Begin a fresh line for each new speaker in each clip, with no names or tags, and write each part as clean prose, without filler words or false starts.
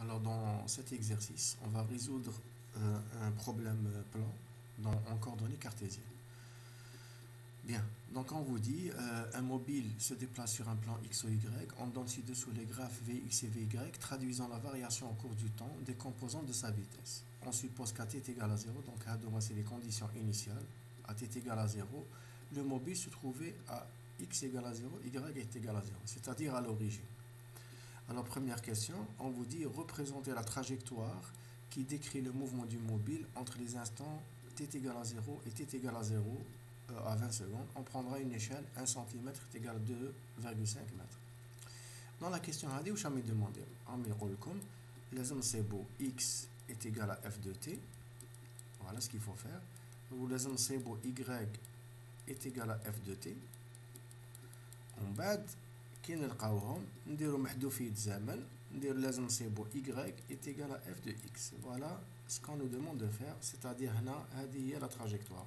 Alors dans cet exercice, on va résoudre un problème plan en coordonnées cartésiennes. Bien, donc on vous dit un mobile se déplace sur un plan x ou y, on donne ci-dessous les graphes Vx et Vy traduisant la variation au cours du temps des composantes de sa vitesse. On suppose qu'à t est égal à 0, donc c'est les conditions initiales, à t est égal à 0, le mobile se trouvait à x égale à 0, y est égal à 0, c'est-à-dire à l'origine. Alors première question, on vous dit représenter la trajectoire qui décrit le mouvement du mobile entre les instants t est égal à 0 et t est égal à 0 à 20 secondes. On prendra une échelle 1 cm est égal à 2,5 m. Dans la question هذه واش راهم يدوموندي راهم يقول لكم لازم نصيبوا x est égal à f de t. Voilà ce qu'il faut faire. ولازم نصيبوا y est égal à f de t. ومن بعد كي نلقاوهم نديرو محذوفية زمن نديرو لازم نصيبو y est égal à f de x. Voilà ce qu'on nous demande de faire, c'est-à-dire هنا هذه هي la trajectoire.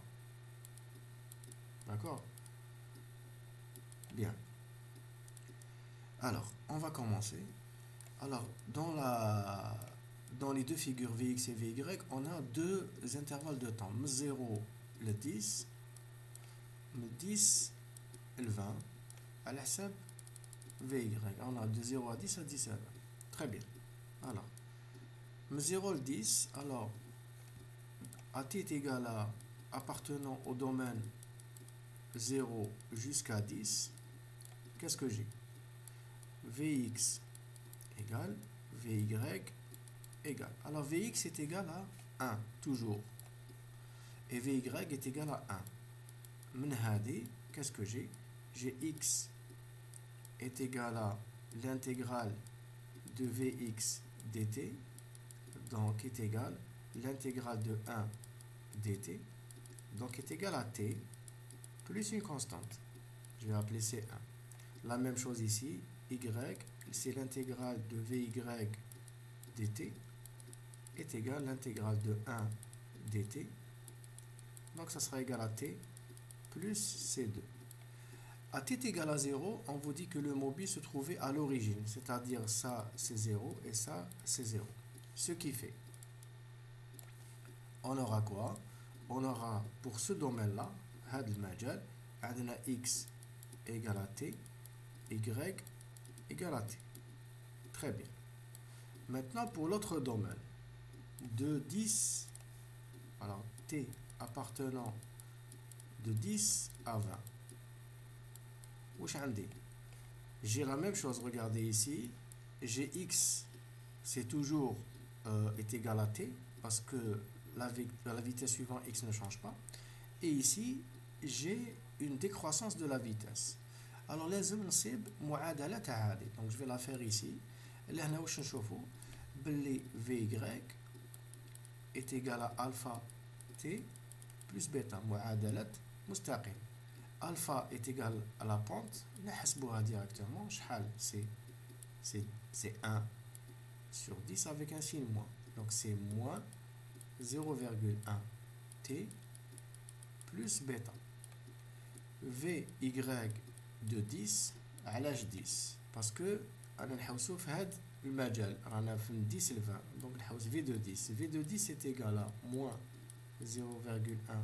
D'accord? Bien. Alors, on va commencer. Alors, dans les deux figures Vx et Vy, on a deux intervalles de temps. 0, le 10, le 10, le 20. À la حساب Vy, on a de 0 à 10 à 10 à 20. Très bien. Alors, 0 le 10, alors, à t est égal à appartenant au domaine 0 jusqu'à 10, qu'est-ce que j'ai? Vx égale Vy égale. Alors Vx est égal à 1, toujours. Et Vy est égal à 1. من هذه, qu'est-ce que j'ai? J'ai x est égal à l'intégrale de Vx dt, donc est égal l'intégrale de 1 dt, donc est égal à t plus une constante. Je vais appeler C1. La même chose ici, y, c'est l'intégrale de Vy dt est égal à l'intégrale de 1 dt. Donc ça sera égal à t plus C2. À t est égal à 0, on vous dit que le mobile se trouvait à l'origine, c'est-à-dire ça c'est 0 et ça c'est 0. Ce qui fait, on aura quoi? On aura pour ce domaine-là, هذا المجال, عندنا x égale à t, y égale à t. Très bien. Maintenant pour l'autre domaine, de 10, alors t appartenant de 10 à 20. J'ai la même chose, regardez ici, j'ai x, c'est toujours est égal à t, parce que la vitesse suivante x ne change pas. Et ici, j'ai une décroissance de la vitesse. Alors, لازم نصيب معادلة تاع هذه. Donc, je vais la faire ici. لهنا واش نشوفوا باللي Vy est égal à alpha t plus bêta, معادلة مستقيم. Alpha est égal à la pente, نحسبوها directement. شحال c'est 1 sur 10 avec un signe moins. Donc, c'est moins 0,1 t plus bêta. Vy de 10 à l'âge 10 parce que أنا نحوسو في هاد المجال رانا في 10 ل 20 donc نحوس V de 10. V de 10 est égal à moins 0,1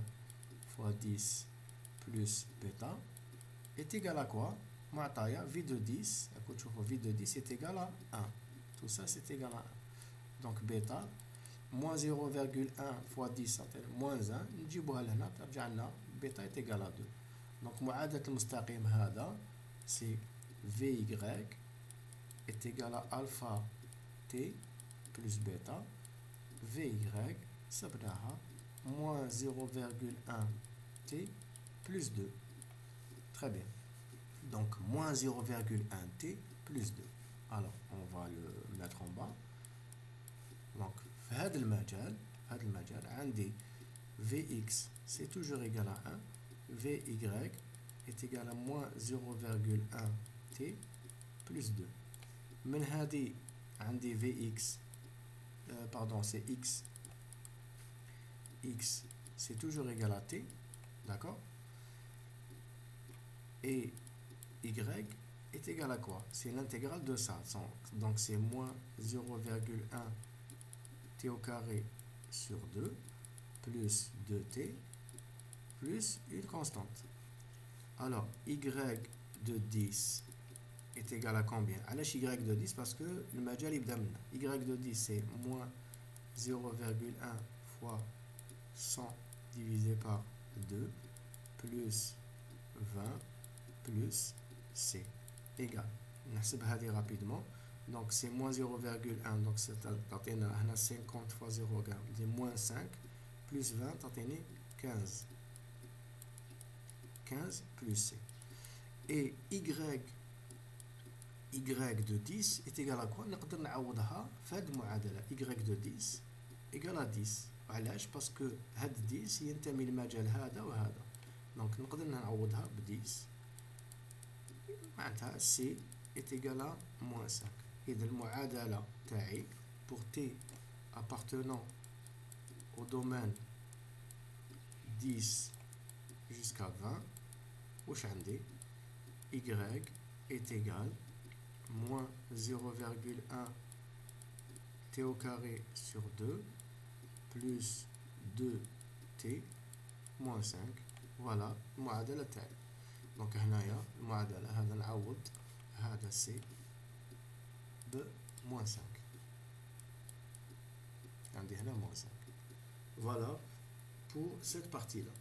fois 10 plus bêta est égal à quoi? معطايا V de 10, V de 10 est égal à 1. Tout ça c'est égal à 1. Donc bêta moins 0,1 fois 10 c'est moins 1 نجيبوها لهنا ترجع لنا بيتا est égal à 2. Donc معادلة المستقيم هذا c'est Vy est égal à alpha t plus bêta. Vy صبناها moins 0,1 t plus 2. Très bien. Donc moins 0,1 t plus 2. Alors on va le mettre en bas. Donc في هذا المجال عندي Vx c'est toujours égal à 1, Vy est égal à moins 0,1 t plus 2. من هذه عندي Vx, pardon c'est x c'est toujours égal à t, d'accord, et y est égal à quoi? C'est l'intégrale de ça. Donc c'est moins 0,1 t au carré sur 2 plus 2t plus une constante. Alors, y de 10 est égal à combien? علاش y de 10 parce que le majal يبدا منه. Y de 10 c'est moins 0,1 fois 100 divisé par 2 plus 20 plus c égal. نحسب هذه rapidement. Donc c'est moins 0,1 donc c'est 50 fois 0 c'est moins 5 plus 20 تعطيني 15 plus c. Et y de 10 est égal à quoi? نقدر نعوضها في هذه المعادلة. y de 10 égal à 10. علاش؟ parce que هاد 10 ينتمي للمجال هذا وهذا. donc نقدر نعوضها ب 10 معناتها c est égal à moins 5. إذا المعادلة تاعي pour t appartenant au domaine 10 jusqu'à 20 واش عندي؟ y est égal moins 0,1 t au carré sur 2 plus 2t moins 5. voilà المعادلة تاعي. دونك هنايا المعادلة هذا نعوض هذا c ب moins 5 عندي هنا moins 5. voilà pour cette partie là.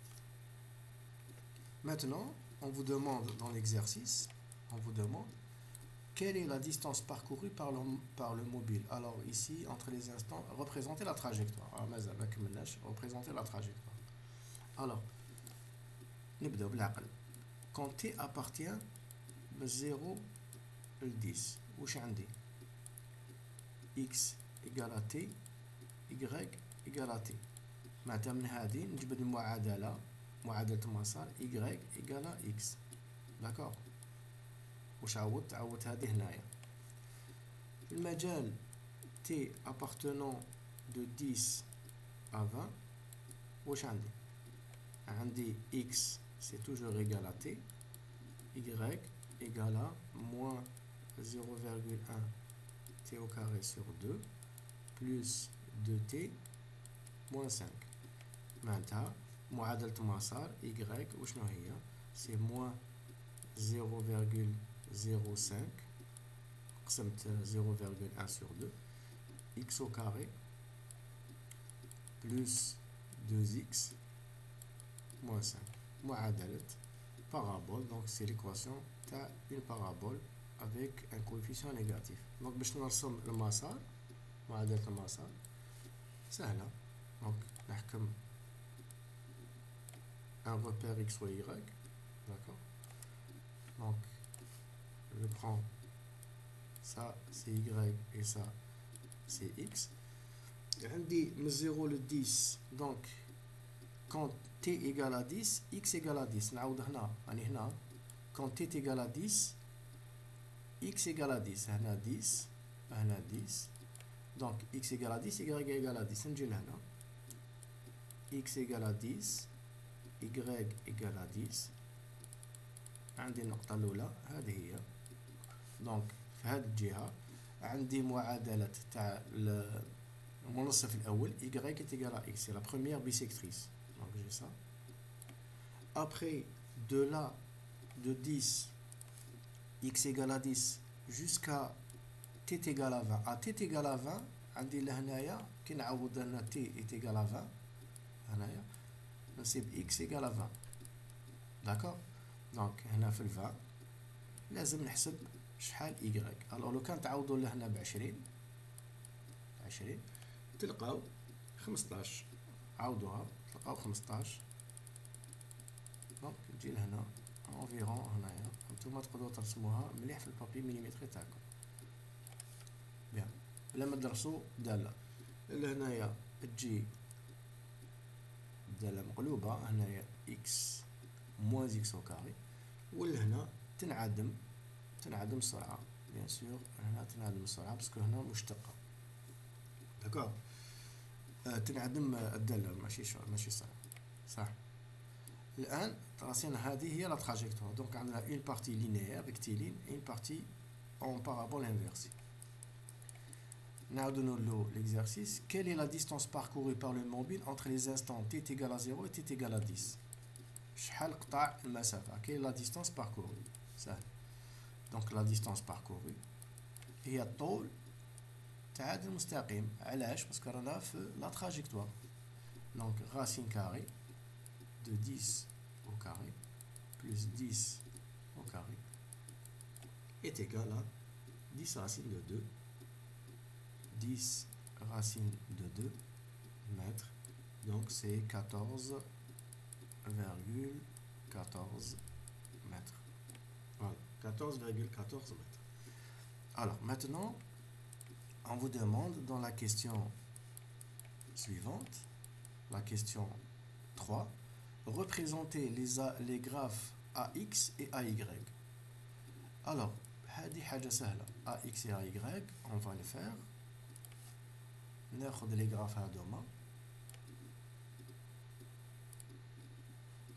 Maintenant on vous demande dans l'exercice, on vous demande quelle est la distance parcourue par le mobile. Alors ici, entre les instants, représenter la trajectoire. Représenter la trajectoire. Alors, نبدأ بالعقل. Quand t appartient de 0 à 10, واش عندي؟ x égale à t, y égale à t. معناتها من هذه نجبد المعادلة، معادلة المسار y égale à x. d'accord. واش عوضت؟ عوضت هذه هنايا. في المجال t appartenant de 10 à 20 واش عندي؟ عندي x c'est toujours égal à t, y égale à moins 0,1 t au carré sur 2 plus 2t moins 5. معناتها معادلة المسار y وشنو هي؟ c'est moins 0,05 قسمت 0,1 sur 2 x au carré plus 2x moins 5. معادلة parabole. donc c'est l'équation تاع une parabole avec un coefficient négatif. donc باش نرسم المسار، معادلة المسار سهلة. donc نحكم un repère x ou y. d'accord. donc je prends ça c'est y et ça c'est x. عندي من 0 ل 10 donc quand t égale à 10 x égale à 10. نعاود هنا راني هنا quand t est égal à 10 x égale à 10. هنا 10 هنا 10 donc x égale à 10 y égale à 10. نجي لهنا x égale à 10 y égale à 10. عندي النقطة الأولى هذه هي. دونك في هذه الجهة عندي معادلة تاع المنصف الأول y est égal à x. c'est la première bisectrice. donc j'ai ça. après de là de 10 x égale à 10 jusqu'à t égale à 20. à t égale à 20 عندي لهنايا كي نعوض هنا t est égal à 20 هنايا نصيب x égale à 20. d'accord. دونك هنا في 20 لازم نحسب شحال y. الو لو كان تعوضوا لهنا ب 20 تلقاو 15. عوضوها تلقاو 15. دونك تجي لهنا انفيرون هنايا. نتوما تقدروا ترسموها مليح في البابي مليمتري تاعكم بيان بلا ما تدرسوا داله. لهنايا تجي داله مقلوبه هنايا x moins x au carré. ولهنا تنعدم السرعه بيان سور. هنا تنعدم السرعه باسكو هنا مشتقه. داكور. تنعدم الداله ماشي السرعه صح. الآن راسين هذه هي لا تراجيكتوار. دونك عندنا une partie linéaire rectiligne et une partie en parabole inversée. نعاودو نولو l'exercice. Quelle est la distance parcourue par le mobile entre les instants t est égal à 0 et t est égal à 10? شحال قطع المسافة. Quelle est la distance parcourue? سهل. دونك la distance parcourue هي الطول تاع هذا المستقيم. علاش؟ باسكو رانا في لا تراجيكتوار. دونك racine carrée de 10 au carré plus 10 au carré est égal à 10 racine de 2. 10 racine de 2 mètres. Donc c'est 14,14 mètres. Voilà, 14,14 mètres. Alors maintenant, on vous demande dans la question suivante, la question 3, représenter les graphes AX et AY. Alors, هذه حاجة سهلة. AX et AY, on va le faire. ناخذ les graphes هذوما.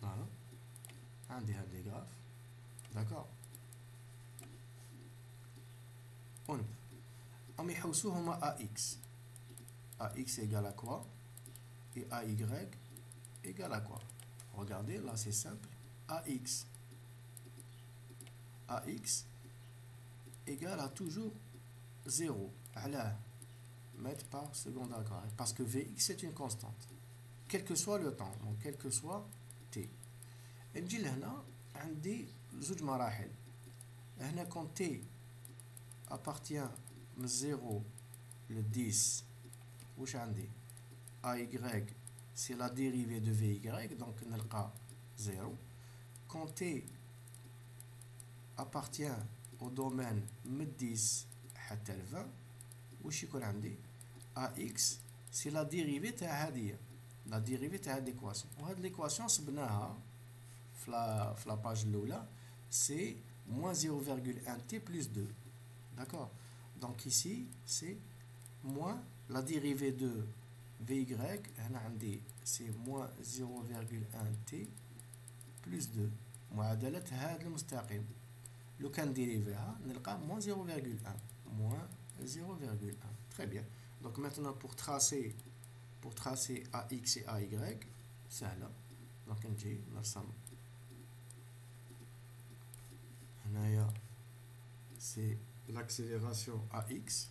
Voilà. عندي هاد les graphes. D'accord. ونبدا. هم يحوسوهما AX. AX égale à quoi? Et AY égale à quoi? Regardez, là c'est simple. AX. AX égale à toujours 0. علاه mètres par seconde à carré. Parce que Vx c'est une constante. Quel que soit le temps, donc quel que soit t. نجي لهنا عندي زوج مراحل. هنا quand t appartient من 0 ل 10 واش عندي AY c'est la dérivée de VY donc نلقى 0. Quand t appartient au domaine من 10 حتى ل 20 واش يكون عندي AX c'est la dérivée تاع هذه la dérivée تاع هاد l'équation. وهاد l'équation صبناها في la page الاولى c'est moins 0,1t plus 2. D'accord. Donc ici c'est moins la dérivée de VY هنا عندي c'est moins 0,1t plus 2 معادلة هذا المستقيم. لو كان ديريفيها نلقى moins 0,1 moins 0,1. Très bien. Donc maintenant pour tracer AX et AY سهلة. Donc نجي نرسم هنايا c'est l'accélération AX.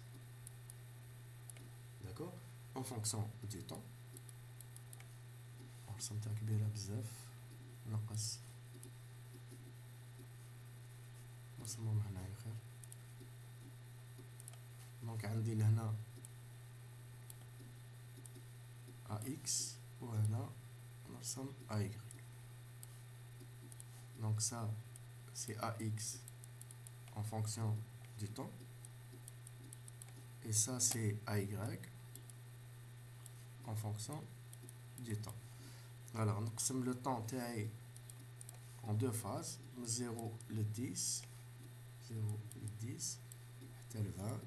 D'accord. En fonction du temps. رسمتها كبيرة بزاف نقص نرسمهم هنايا خير. دونك عندي لهنا AX وهنا نرسم AY. Donc ça c'est AX en fonction du temps et ça c'est AY en fonction du temps. Alors نقسم le temps تاعي en deux phases, 0 le 10 حتى ل 20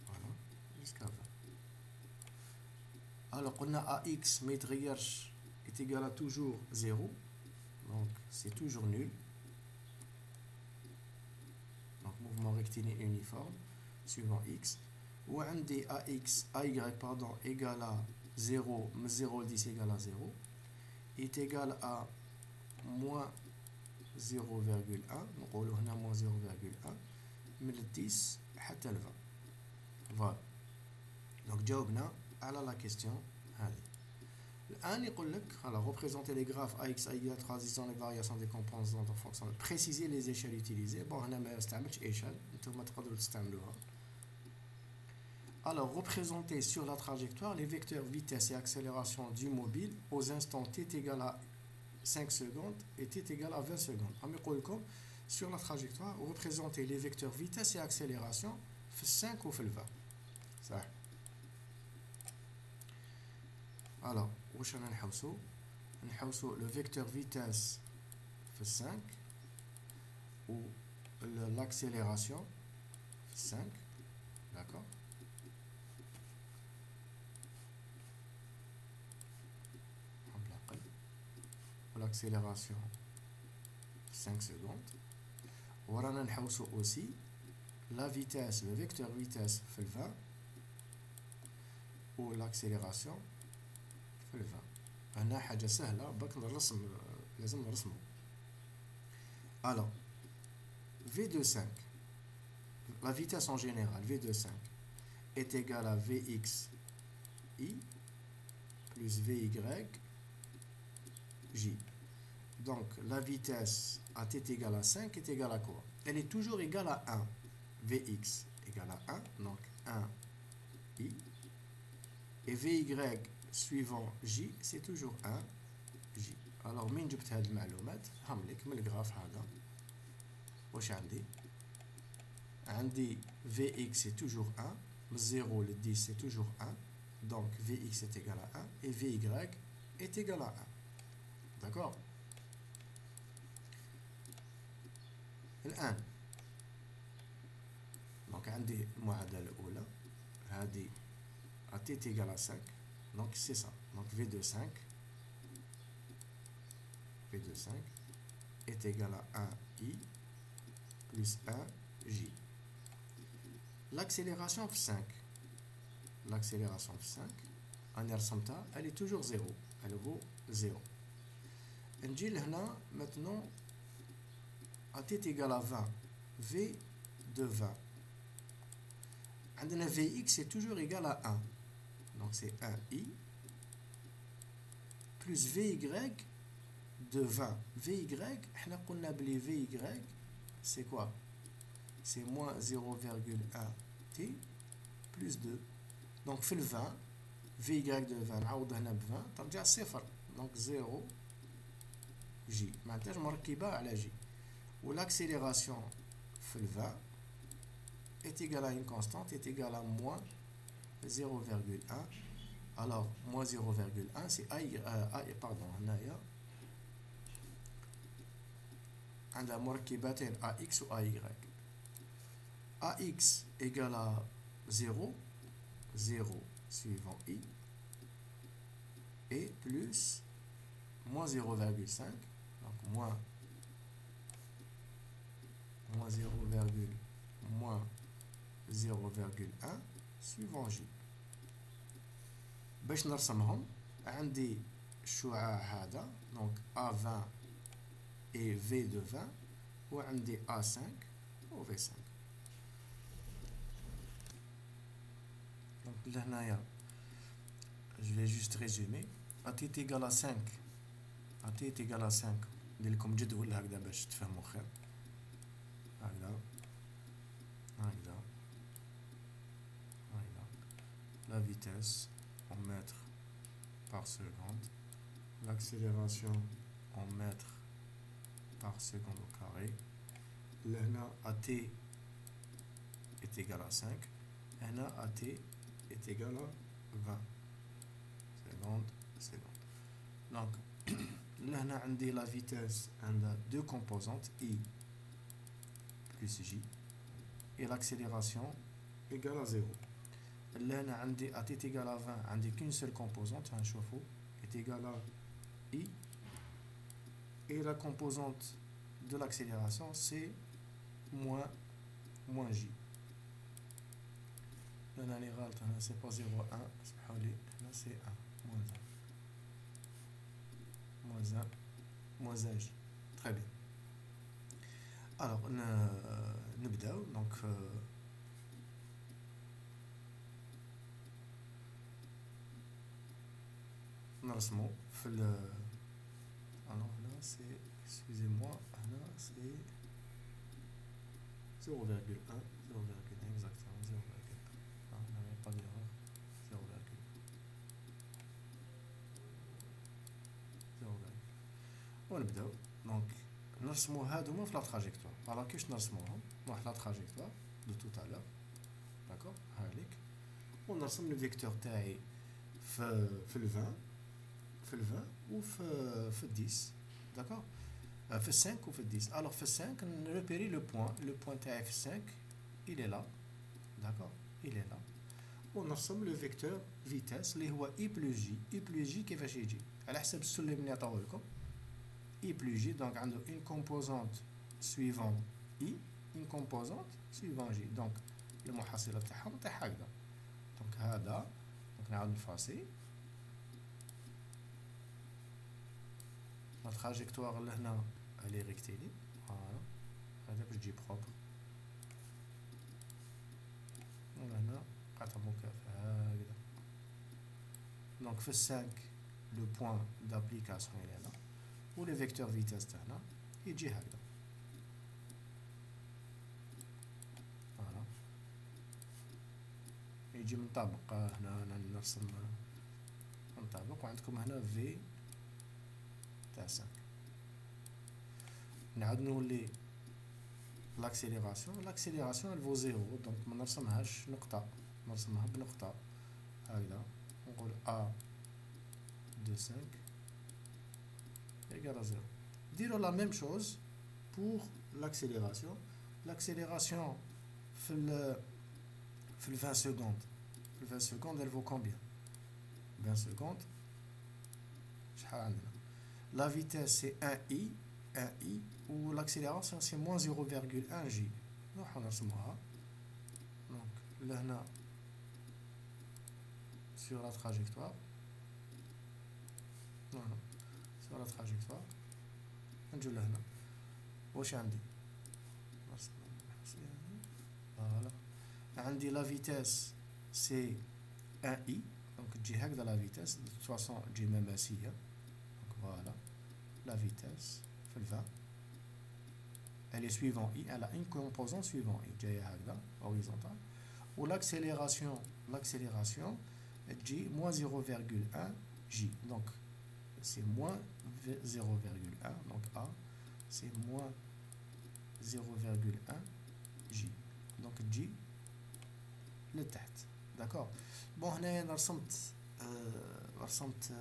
voilà jusqu'à 20. Alors قلنا AX ما يتغيرش est égal à toujours 0, donc c'est toujours nul. Donc mouvement rectiligne uniforme suivant X. Ou عندي AX AY pardon égale à 0 mais 0 10 égale à 0 est égal à moins 0,1 نقولوا هنا moins 0,1 من 10 حتى ل 20. Voilà. Donc جاوبنا على la question هذه. الآن يقول لك alors représenter les graphes AX AY transitant les variations des composantes en fonction de préciser les échelles utilisées. bon هنا ما استعملتش échelle نتوما تقدروا تستعملوها. Alors, représenter sur la trajectoire les vecteurs vitesse et accélération du mobile aux instants t est égal à 5 secondes et t est égal à 20 secondes. Sur la trajectoire, représenter les vecteurs vitesse et accélération في 5 ou في 20. صح. Alors, واش رانا نحوسو le vecteur vitesse في 5 ou l'accélération في 5. D'accord. l'accélération 5 secondes. ورانا نحوسو aussi la vitesse, le vecteur vitesse في ال 20 و l'accélération في ال 20. هنا حاجة سهلة باك نرسم، لازم نرسمو. Alors V25, la vitesse en général V25 est égale à Vx I plus Vy J. Donc la vitesse à t est égale à 5 est égale à quoi? Elle est toujours égale à 1. Vx égale à 1, donc 1 I. Et Vy suivant J, c'est toujours 1 J. Alors, من جبت هاد المعلومات؟ هملك من الجراف هذا. واش عندي؟ عندي Vx c'est toujours 1, من 0 ل 10 c'est toujours 1. Donc Vx est égal à 1 et Vy est égal à 1. D'accord? الآن donc عندي المعادلة الأولى هذه à t est égal à 5, donc c'est ça. Donc V25 est égal à 1i plus 1j. L'accélération f 5, l'accélération f 5 en رسمتها elle est toujours 0, elle vaut 0. نجي لهنا maintenant à t est égal à 20, v de 20 عندنا Vx est toujours égal à 1, donc c'est 1i plus Vy de 20. Vy, احنا قلنا بلي Vy c'est quoi? C'est moins 0,1 t plus 2. donc في ال 20 Vy de 20 نعوض هنا ب 20 ترجع صفر، donc 0 j معناتها مركبة على j. و l'accélération في ال 20 est égale à une constante, est égale à moins 0,1. alors moins 0,1 c'est pardon هنايا عندها مركبتين ax و ay. ax égale à 0 suivant i et plus moins 0,5, donc moins 0,1 suivant j. باش نرسمهم عندي الشعاع هذا donc A20 et V de 20 وعندي A5 و V5. donc لهنايا je vais juste résumer. A t est égal à 5 A t est égal à 5 ندير لكم جدول هكذا باش تفهموا خير. هكذا la vitesse en mètres par seconde, l'accélération en mètres par seconde au carré. Là, AT est égal à 5, et là, AT est égal à 20 secondes. Donc, là, on a la vitesse, on a deux composantes, I plus J, et l'accélération égale à 0. Là, on a t est égal à 20, on a qu'une seule composante, un chauffe-eau, est égal à I, et la composante de l'accélération, c'est moins J. Là, on a les râles, c'est pas 0,1, c'est 1, moins 1 J. Très bien. Alors, نبداو donc نرسمو في ال alors là c'est excusez-moi là c'est 0,1 exactement 0,1 non, on n'avait pas d'erreur 0,1 ونبداو donc نرسمو هادوما في لا تراجيكتوار. alors كيفاش نرسموهم؟ واحد لا تراجيكتوار دو توت à l'heure داكور هاذيك ونرسم لو فيكتور تاعي في ال 20 في ال 20 وفي ال 10 داكور في ال 5 وفي ال 10. alors في ال 5 نريبيري لو بوين تاعي في ال 5 il est là داكور il est là ونرسم لو فيكتور فيتاس اللي هو اي بلس جي. اي بلس جي كيفاش يجي؟ على حسب السلم اللي عطاوه لكم I plus J, donc on a une composante suivant I, une composante suivant J. Donc المحصلة تاعهم تاع هكذا. دونك هذا دونك نعاود نفاسي لا تراجيكتوار لهنا الي ريكتيلي فوالا هذا باش تجي بروبر ولهنا قطع مكافأة هكذا. دونك في السانك لو بوان دابليكاسيون الى هنا و لي فيكتور فيتاس تاعنا يجي هكذا. فوالا يجي منطبق هنا نرسم منطبق وعندكم هنا في تاع 5. نعاود نولي لاكسيليراسيون الفو زيرو دونك ما نرسمهاش نقطة نرسمها بنقطة هكذا نقول ا دو 5 égale à 0. ديرو لا ميم شوز بور لاكسيليراسيون في ال 20 secondes. Le 20 secondes, elle vaut combien? 20 secondes. La vitesse, c'est 1i. Ou l'accélération, c'est moins 0,1 j. Donc, là, sur la trajectoire. Sur la trajectoire. Voilà. La vitesse c'est 1i, donc j'ai de la vitesse, de toute façon j'ai même assis. Donc voilà, la vitesse fait le 20. Elle est suivant i, elle a une composante suivant i, j'ai horizontale. Ou l'accélération, j'ai moins 0,1 j. Donc c'est moins 0,1, donc a c'est moins 0,1 j. Donc j لتحت. داكور بون هنايا انا رسمت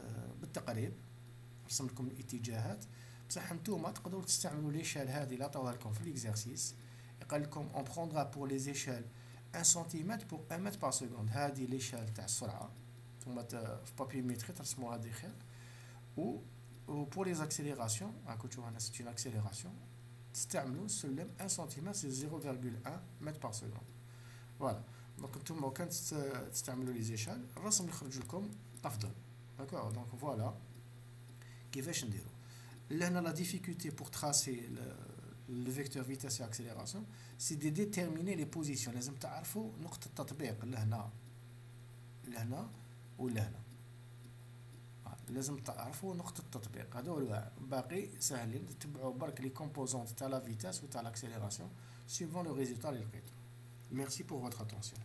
بالتقريب رسمت لكم الاتجاهات بصح نتوما تقدروا تستعملوا ليشال هذه اللي عطاوها لكم في ليكزارسيس. يقال لكم اون بروندرا بور لي زيشال 1 سنتيمتر بور 1 متر بار سكوند. هذه ليشال تاع السرعه ثم في بابي ميتري ترسموها هذه خير. و بور لي زاكسيليراسيون راكم تشوفوا هنا سيت اون اكسيليراسيون تستعملوا السلم 1 سنتيمتر سي 0,1 متر بار سكوند. فوالا دونك نتوما كان تستعملوا لي زيشال الرسم يخرج لكم افضل. داكور دونك فوالا كيفاش نديرو لهنا. لا ديفيكولتي بور تراسي لو فيكتور فيتاس اكسيليراسيون سي دي ديتيرميني لي بوزيسيون. لازم تعرفوا نقطه التطبيق لهنا ولهنا. لازم تعرفوا نقطه التطبيق هذول باقي ساهلين تتبعوا برك لي كومبوزونت تاع لا فيتاس و تاع لاكسيليراسيون suivant le résultat اللي لقيتو. Merci pour votre attention.